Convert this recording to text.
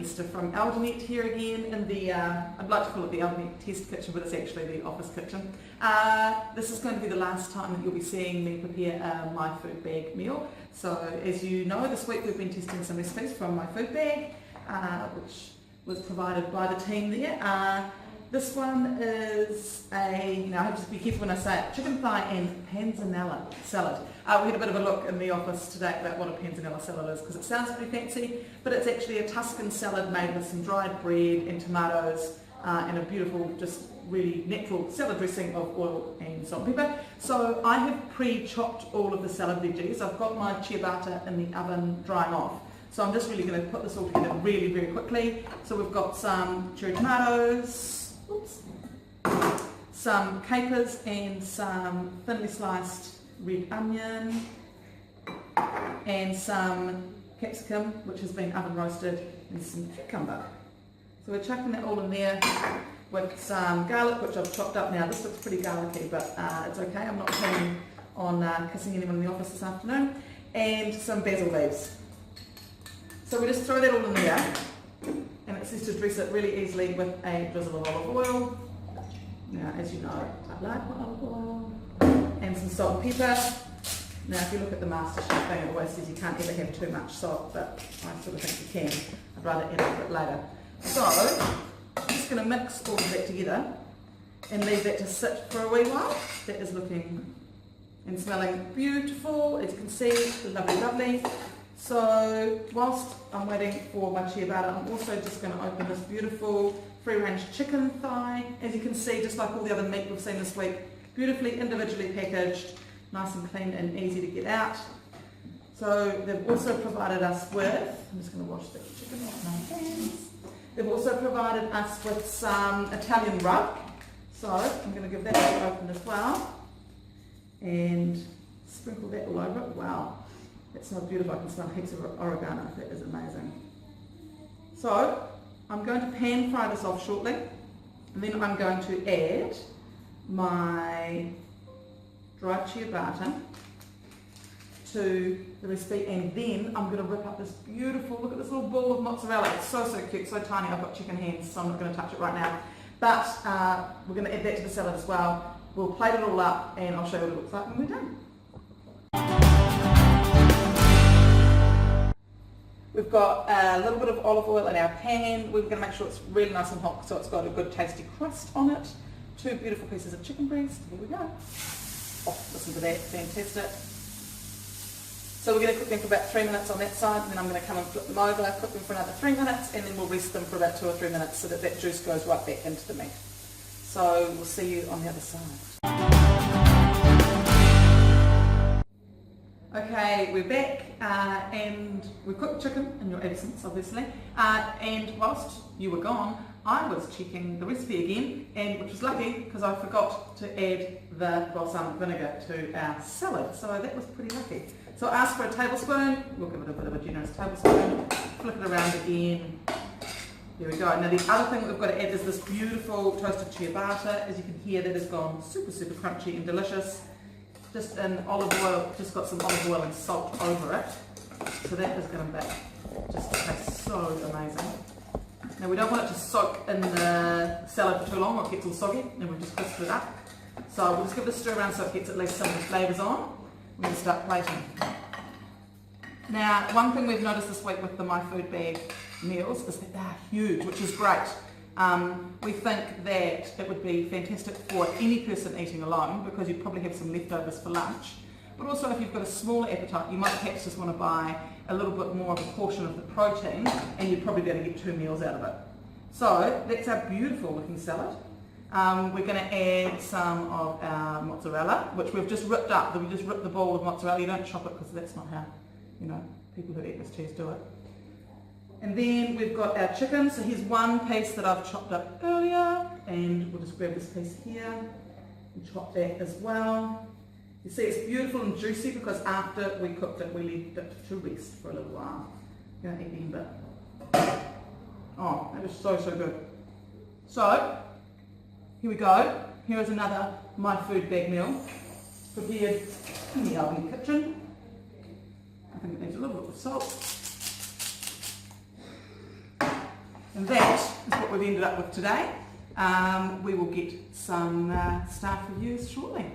Esther from Eldernet here again in the, I'd like to call it the Eldernet test kitchen, but it's actually the office kitchen. This is going to be the last time that you'll be seeing me prepare a My Food Bag meal. So as you know, this week we've been testing some recipes from My Food Bag, which was provided by the team there. This one is now I have to be careful when I say it, chicken thigh and Panzanella Salad. We had a bit of a look in the office today about what a Panzanella Salad is because it sounds pretty fancy, but it's actually a Tuscan salad made with some dried bread and tomatoes and a beautiful, just really natural salad dressing of oil and salt and pepper. So I have pre-chopped all of the salad veggies. I've got my ciabatta in the oven drying off. So I'm just really going to put this all together really, very quickly. So we've got some cherry tomatoes, some capers and some thinly sliced red onion and some capsicum which has been oven roasted and some cucumber. So we're chucking that all in there with some garlic which I've chopped up now. This looks pretty garlicky but it's okay, I'm not planning on kissing anyone in the office this afternoon. And some basil leaves. So we just throw that all in there and it says to dress it really easily with a drizzle of olive oil. Now as you know, I like my olive oil. And some salt and pepper. Now if you look at the MasterChef thing, it always says you can't ever have too much salt, but I sort of think you can. I'd rather add a bit later. So I'm just going to mix all of that together and leave that to sit for a wee while. That is looking and smelling beautiful, as you can see, lovely, lovely. So whilst I'm waiting for my ciabatta, I'm also just going to open this beautiful free-range chicken thigh. As you can see, just like all the other meat we've seen this week, beautifully individually packaged, nice and clean and easy to get out. So they've also provided us with, I'm just going to wash the chicken off my hands. They've also provided us with some Italian rub. So I'm going to give that a open as well and sprinkle that all over it. Wow, that smells beautiful. I can smell heaps of oregano. That is amazing. So I'm going to pan fry this off shortly and then I'm going to add my dried ciabatta to the recipe and then I'm going to rip up this beautiful, look at this little ball of mozzarella. It's so, so cute, so tiny. I've got chicken hands so I'm not going to touch it right now. But we're going to add that to the salad as well. We'll plate it all up and I'll show you what it looks like when we're done. We've got a little bit of olive oil in our pan. We're going to make sure it's really nice and hot so it's got a good tasty crust on it. 2 beautiful pieces of chicken breast. Here we go. Oh, listen to that, fantastic. So we're going to cook them for about 3 minutes on that side and then I'm going to come and flip them over, cook them for another 3 minutes and then we'll rest them for about 2 or 3 minutes so that that juice goes right back into the meat. So we'll see you on the other side. Okay, we're back and we cooked chicken in your absence obviously and whilst you were gone I was checking the recipe again and which was lucky because I forgot to add the balsamic vinegar to our salad, so that was pretty lucky. So I asked for a tablespoon, we'll give it a bit of a generous tablespoon, flip it around again. There we go. Now the other thing that we've got to add is this beautiful toasted ciabatta. As you can hear, that has gone super, super crunchy and delicious. Just in olive oil, just got some olive oil and salt over it. So that is going to just taste so amazing. Now we don't want it to soak in the salad for too long or it gets all soggy and we've just crisped it up. So we'll just give it a stir around so it gets at least some of the flavours on. We're going to start plating. Now one thing we've noticed this week with the My Food Bag meals is that they're huge, which is great. We think that it would be fantastic for any person eating alone because you'd probably have some leftovers for lunch. But also if you've got a smaller appetite, you might perhaps just want to buy a little bit more of a portion of the protein and you'd probably be able to get 2 meals out of it. So that's our beautiful looking salad. We're going to add some of our mozzarella, which we've just ripped up. We just ripped the ball of mozzarella. You don't chop it because that's not how, people who eat this cheese do it. And then we've got our chicken. So here's one piece that I've chopped up earlier and we'll just grab this piece here and chop that as well. You see it's beautiful and juicy because after we cooked it we left it to rest for a little while. I'm going to eat the end bit. Oh, that is so, so good. So, here we go. Here is another My Food Bag meal prepared in the Eldernet kitchen. I think it needs a little bit of salt. that is what we've ended up with today. We will get some staff reviews shortly.